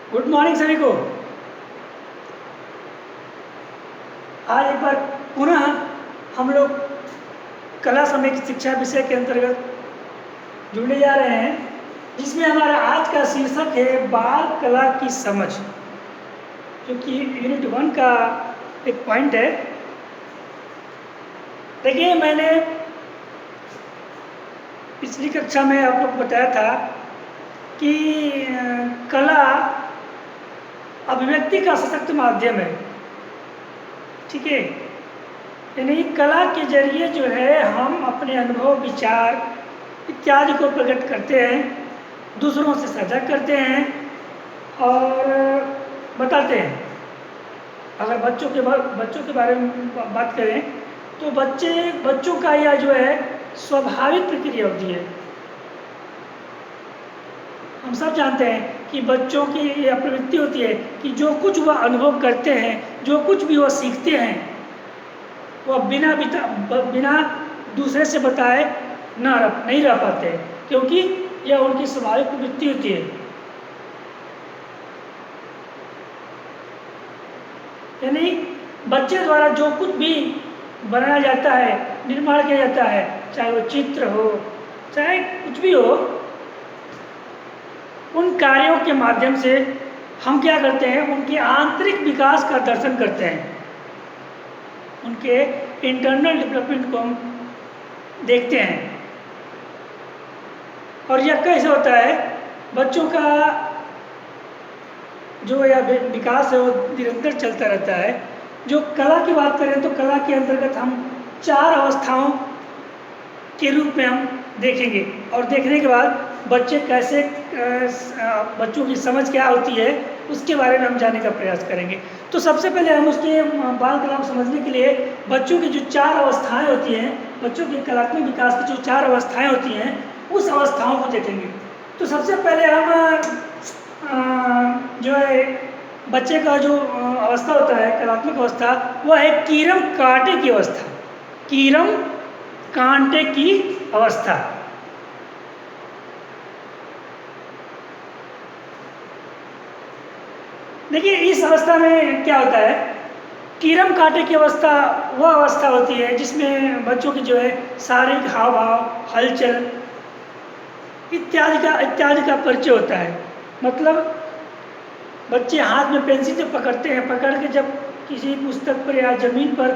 Good morning सभी को। आज एक बार पुनः हम लोग कला सामयिक शिक्षा विषय के अंतर्गत जुड़ने जा रहे हैं, जिसमें हमारा आज का शीर्षक है बाल कला की समझ, जो कि यूनिट 1 का एक पॉइंट है। देखिए, मैंने पिछली कक्षा में आप लोग को बताया था कि कला अभिव्यक्ति का सशक्त माध्यम है। ठीक है, यानी कला के जरिए जो है हम अपने अनुभव, विचार इत्यादि को प्रकट करते हैं, दूसरों से साझा करते हैं और बताते हैं। अगर बच्चों के बारे में बात करें तो बच्चों का यह जो है स्वाभाविक प्रक्रिया होती है। हम सब जानते हैं कि बच्चों की यह प्रवृत्ति होती है कि जो कुछ वह अनुभव करते हैं, जो कुछ भी वह सीखते हैं, वह बिना दूसरे से बताए नहीं रह पाते, क्योंकि यह उनकी स्वाभाविक प्रवृत्ति होती है। यानी बच्चे द्वारा जो कुछ भी बनाया जाता है, निर्माण किया जाता है, चाहे वो चित्र हो, चाहे कुछ भी हो, उन कार्यों के माध्यम से हम क्या करते हैं, उनके आंतरिक विकास का दर्शन करते हैं, उनके इंटरनल डेवलपमेंट को हम देखते हैं। और यह कैसे होता है, बच्चों का जो यह विकास है वो निरंतर चलता रहता है। जो कला की बात करें तो कला के अंतर्गत हम 4 अवस्थाओं के रूप में हम देखेंगे, और देखने के बाद बच्चों की समझ क्या होती है उसके बारे में हम जानने का प्रयास करेंगे। तो सबसे पहले हम उसके बाल कला को समझने के लिए बच्चों की जो 4 अवस्थाएं होती हैं, बच्चों के कलात्मक विकास की जो 4 अवस्थाएं होती हैं, उस अवस्थाओं को देखेंगे। तो सबसे पहले हम जो है बच्चे का जो अवस्था होता है, कलात्मक अवस्था, वह है कीरम कांटे की अवस्था। कीरम कांटे की अवस्था। देखिए, इस अवस्था में क्या होता है, कीरम कांटे की अवस्था वह अवस्था होती है जिसमें बच्चों की जो है शारीरिक हाव भाव, हलचल इत्यादि का परिचय होता है। मतलब बच्चे हाथ में पेंसिल जब पकड़ते हैं, पकड़ के जब किसी पुस्तक पर या जमीन पर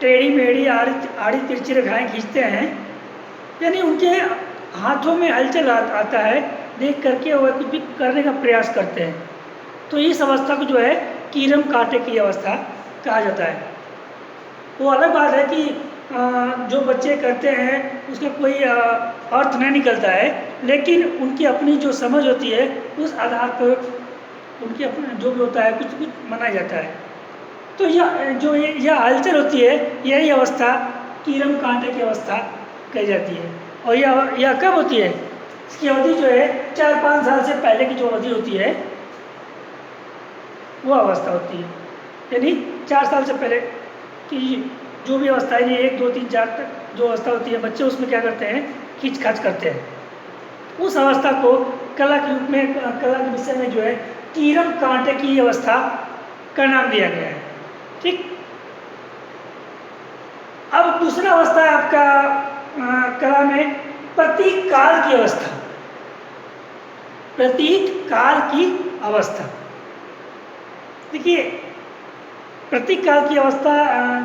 टेढ़ी मेढ़ी आड़ी तिरछी रेखाएं खींचते हैं, यानी उनके हाथों में हलचल आता है, देख करके वह कुछ भी करने का प्रयास करते हैं। तो इस अवस्था को जो है कीरम कांटे की अवस्था कहा जाता है। वो अलग बात है कि जो बच्चे करते हैं उसका कोई अर्थ नहीं निकलता है, लेकिन उनकी अपनी जो समझ होती है उस आधार पर उनकी अपना जो भी होता है कुछ मनाया जाता है। तो यह हलचल होती है, यही अवस्था कीरम कांटे की अवस्था कही जाती है। और यह कब होती है, इसकी अवधि जो है 4-5 साल से पहले की जो अवधि होती है वो अवस्था होती है। यानी 4 साल से पहले की जो भी अवस्था है, 1, 2, 3, 4 तक जो अवस्था होती है, बच्चे उसमें क्या करते हैं, खींच खाच करते हैं। उस अवस्था को कला के रूप में, कला के विषय में जो है कीरम कांटे की अवस्था का नाम दिया गया है। ठीक। अब दूसरा अवस्था है आपका कला में प्रतीक काल की अवस्था। प्रतीक काल की अवस्था। देखिए, प्रतीक काल की अवस्था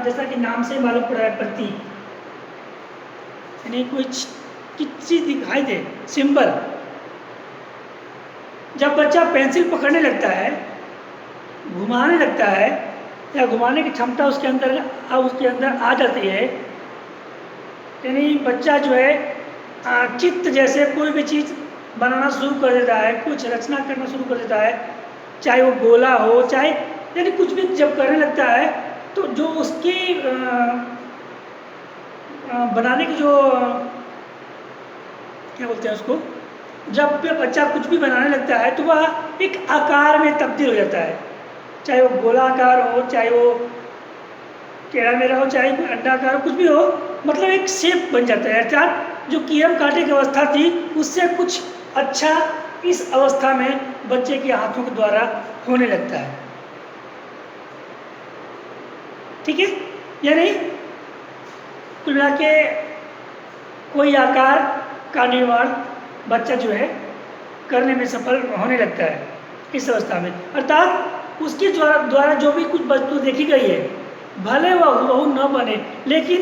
जैसा कि नाम से मालूम पड़ रहा है, प्रतीक यानी कुछ चीज दिखाई दे, सिंबल। जब बच्चा पेंसिल पकड़ने लगता है, घुमाने लगता है, या घुमाने की क्षमता उसके अंदर आ जाती है, यानी बच्चा जो है चित्र जैसे कोई भी चीज़ बनाना शुरू कर देता है, कुछ रचना करना शुरू कर देता है, चाहे वो गोला हो, चाहे यानी कुछ भी जब करने लगता है, तो जो उसकी बनाने की जो क्या बोलते हैं उसको, जब बच्चा कुछ भी बनाने लगता है तो वह एक आकार में तब्दील हो जाता है, चाहे वो गोलाकार हो, चाहे वो टेढ़ा मेढ़ा हो, चाहे कोई अंडाकार हो, कुछ भी हो, मतलब एक शेप बन जाता है। अर्थात जो कीरम कांटे की अवस्था थी उससे कुछ अच्छा इस अवस्था में बच्चे के हाथों के द्वारा होने लगता है। ठीक है, यानी कुल मिला के कोई आकार का निर्माण बच्चा जो है करने में सफल होने लगता है इस अवस्था में, अर्थात उसके द्वारा जो भी कुछ वस्तु देखी गई है भले वह हूबहू न बने, लेकिन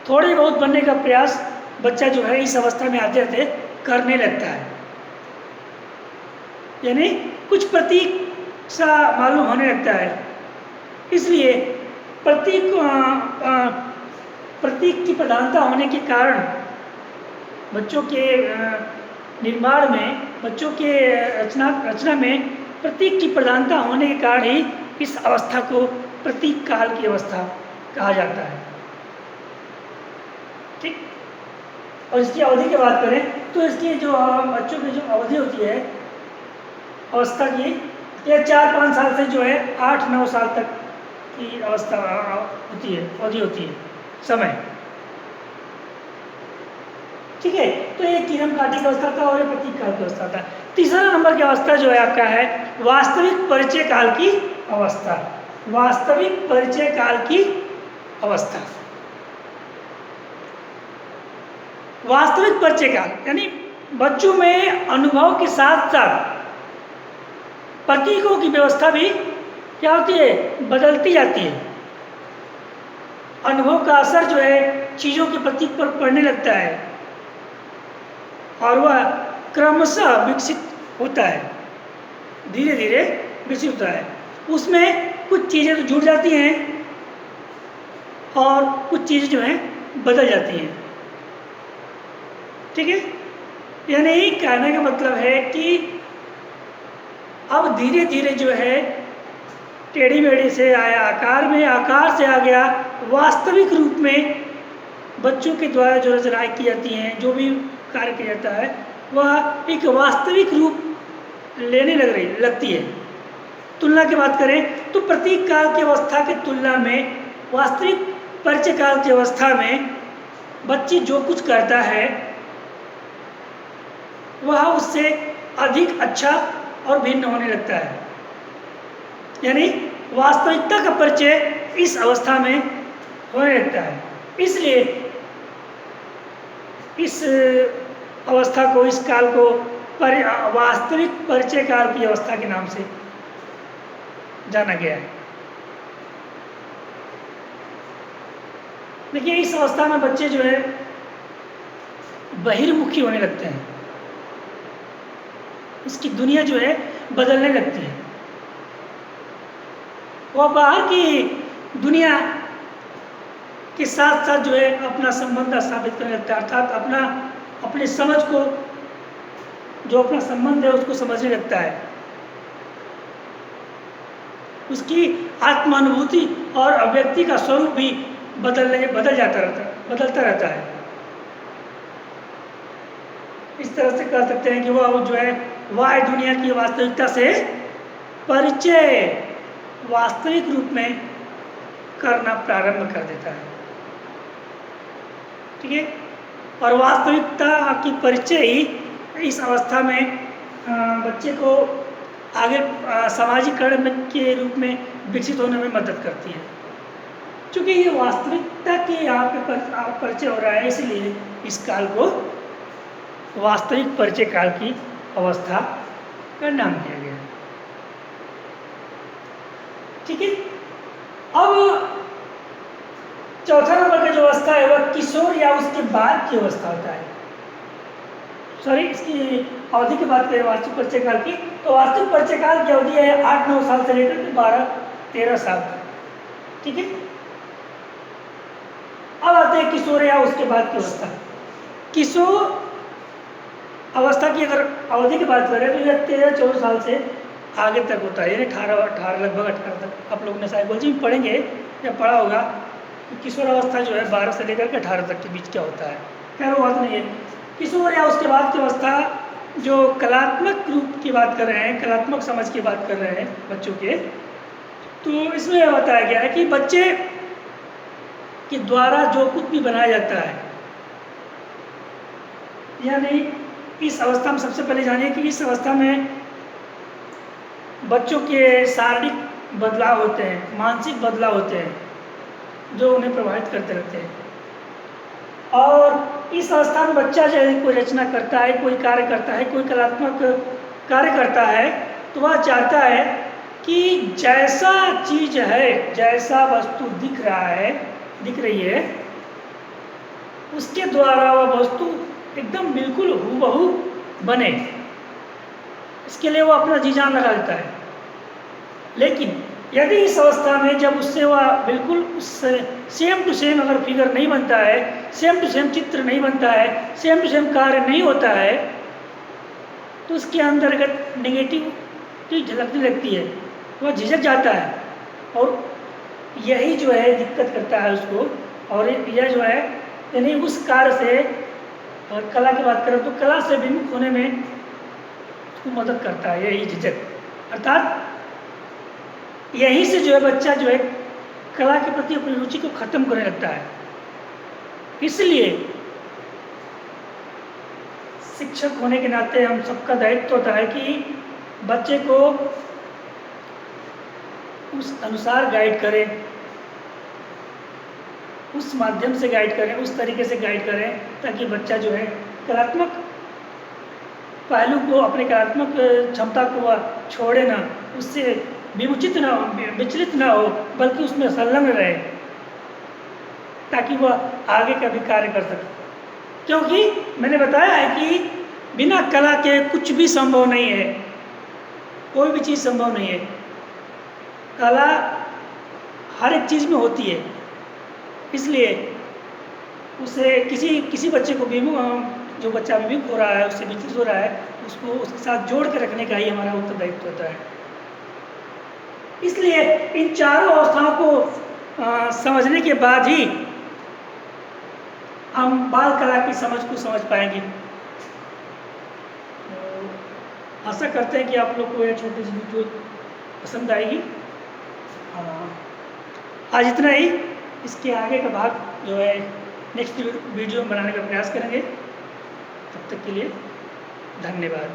थोड़े बहुत बनने का प्रयास बच्चा जो है इस अवस्था में आते आते करने लगता है। यानी कुछ प्रतीक सा मालूम होने लगता है। इसलिए प्रतीक की प्रधानता होने के कारण बच्चों के निर्माण में, बच्चों के रचना में प्रतीक की प्रधानता होने के कारण ही इस अवस्था को प्रतीक काल की अवस्था कहा जाता है। ठीक, और इसकी अवधि की बात करें तो इसकी जो बच्चों की जो अवधि होती है अवस्था की, ये 4-5 साल से जो है 8-9 साल तक की अवस्था होती है, अवधि होती है, समय। ठीक है, तो ये कीरम काठी की अवस्था था और ये प्रतीक काल की अवस्था था। तीसरा नंबर की अवस्था जो है आपका है वास्तविक परिचय काल की अवस्था। वास्तविक परिचय काल की अवस्था, वास्तविक परिचय काल यानी बच्चों में अनुभव के साथ साथ प्रतीकों की व्यवस्था भी क्या होती है, बदलती जाती है। अनुभव का असर जो है चीज़ों के प्रतीक पर पड़ने लगता है और वह क्रमशः विकसित होता है, धीरे धीरे विकसित होता है। उसमें कुछ चीज़ें तो जुड़ जाती हैं और कुछ चीज़ें जो हैं बदल जाती हैं। ठीक है, यानी कहने का मतलब है कि अब धीरे धीरे जो है टेढ़ी मेढ़ी से आया आकार में, आकार से आ गया वास्तविक रूप में। बच्चों के द्वारा जो रचनाएं की जाती हैं, जो भी कार्य किया जाता है, वह एक वास्तविक रूप लेने लगती है। तुलना की बात करें तो प्रतीक काल की अवस्था की तुलना में वास्तविक परिचय काल की अवस्था में बच्चे जो कुछ करता है वह उससे अधिक अच्छा और भिन्न होने लगता है। यानी वास्तविकता का परिचय इस अवस्था में होने लगता है। इसलिए इस अवस्था को, इस काल को वास्तविक परिचय काल की अवस्था के नाम से जाना गया है। देखिए, इस अवस्था में बच्चे जो है बहिर्मुखी होने लगते हैं, इसकी दुनिया जो है बदलने लगती है। वह बाहर की दुनिया के साथ साथ जो है अपना संबंध स्थापित करने लगता है, अर्थात अपने समझ को, जो अपना संबंध है उसको समझने लगता है। उसकी आत्मानुभूति और अभिव्यक्ति का स्वरूप भी बदलता रहता है। इस तरह से कह सकते हैं कि वह जो है बाह्य दुनिया की वास्तविकता से परिचय वास्तविक रूप में करना प्रारंभ कर देता है। ठीक है, और वास्तविकता की परिचय ही इस अवस्था में बच्चे को आगे सामाजिकरण के रूप में विकसित होने में मदद करती है। क्योंकि ये वास्तविकता के यहाँ पे परिचय हो रहा है, इसलिए इस काल को वास्तविक परिचय काल की अवस्था का नाम दिया गया है। ठीक है, अब चौथा नंबर का जो अवस्था है वह किशोर या उसके बाद की अवस्था होता है। सॉरी, इसकी अवधि की बात करें वास्तविक परिचय काल की, तो वास्तविक परिचय काल की अवधि है 8-9 साल से लेकर के 12-13 साल तक। ठीक है, अब आते हैं किशोर या उसके बाद की अवस्था। किशोर अवस्था की अगर अवधि की बात करें तो यह 13-14 साल से आगे तक होता है, यानी 18 लगभग 18 तक। आप लोगों ने साइकोलॉजी में पढ़ेंगे या पढ़ा होगा कि किशोर अवस्था जो है 12 से लेकर के 18 तक के बीच क्या होता है। खैर वो बात नहीं है। किशोर या उसके बाद की अवस्था जो कलात्मक रूप की बात कर रहे हैं, कलात्मक समझ की बात कर रहे हैं बच्चों के, तो इसमें बताया गया है कि बच्चे के द्वारा जो कुछ भी बनाया जाता है, यानी इस अवस्था में सबसे पहले जानिए कि इस अवस्था में बच्चों के शारीरिक बदलाव होते हैं, मानसिक बदलाव होते हैं, जो उन्हें प्रभावित करते रहते हैं। और इस अवस्था में बच्चा जो है कोई रचना करता है, कोई कार्य करता है, कोई कलात्मक कार्य करता है, तो वह चाहता है कि जैसा चीज है, जैसा वस्तु दिख रहा है, दिख रही है, उसके द्वारा वह वस्तु एकदम बिल्कुल हूबहू बने। इसके लिए वो अपना जी जान लगा देता है। लेकिन यदि इस अवस्था में जब उससे वह बिल्कुल उससे सेम टू सेम अगर फिगर नहीं बनता है, सेम टू सेम चित्र नहीं बनता है, सेम टू सेम कार्य नहीं होता है, तो उसके अंतर्गत नेगेटिव चीज झलकने लगती है, वह झिझक जाता है। और यही जो है दिक्कत करता है उसको। और यह जो है यानी उस कार्य से, अगर कला की बात करें तो कला से विमुख होने में उसको मदद करता है यही झिझक। अर्थात यहीं से जो है बच्चा जो है कला के प्रति अपनी रुचि को खत्म करने लगता है। इसलिए शिक्षक होने के नाते हम सबका दायित्व होता है कि बच्चे को उस अनुसार गाइड करें, उस माध्यम से गाइड करें, उस तरीके से गाइड करें ताकि बच्चा जो है कलात्मक पहलू को, अपने कलात्मक क्षमता को वह छोड़े ना, उससे विमुचित ना हो, विचलित ना हो, बल्कि उसमें संलग्न रहे ताकि वह आगे का भी कार्य कर सके। क्योंकि मैंने बताया है कि बिना कला के कुछ भी संभव नहीं है, कोई भी चीज़ संभव नहीं है। कला हर एक चीज़ में होती है। इसलिए उसे किसी बच्चे को जो बच्चा विमुख हो रहा है, उससे विचलित हो रहा है, उसको उसके साथ जोड़ के रखने का ही हमारा उत्तरदायित्व होता है। इसलिए इन चारों अवस्थाओं को समझने के बाद ही हम बाल कला की समझ को समझ पाएंगे। तो आशा करते हैं कि आप लोग को यह छोटी सी वीडियो पसंद आएगी। आज इतना ही। इसके आगे का भाग जो है नेक्स्ट वीडियो में बनाने का प्रयास करेंगे। तब तक के लिए धन्यवाद।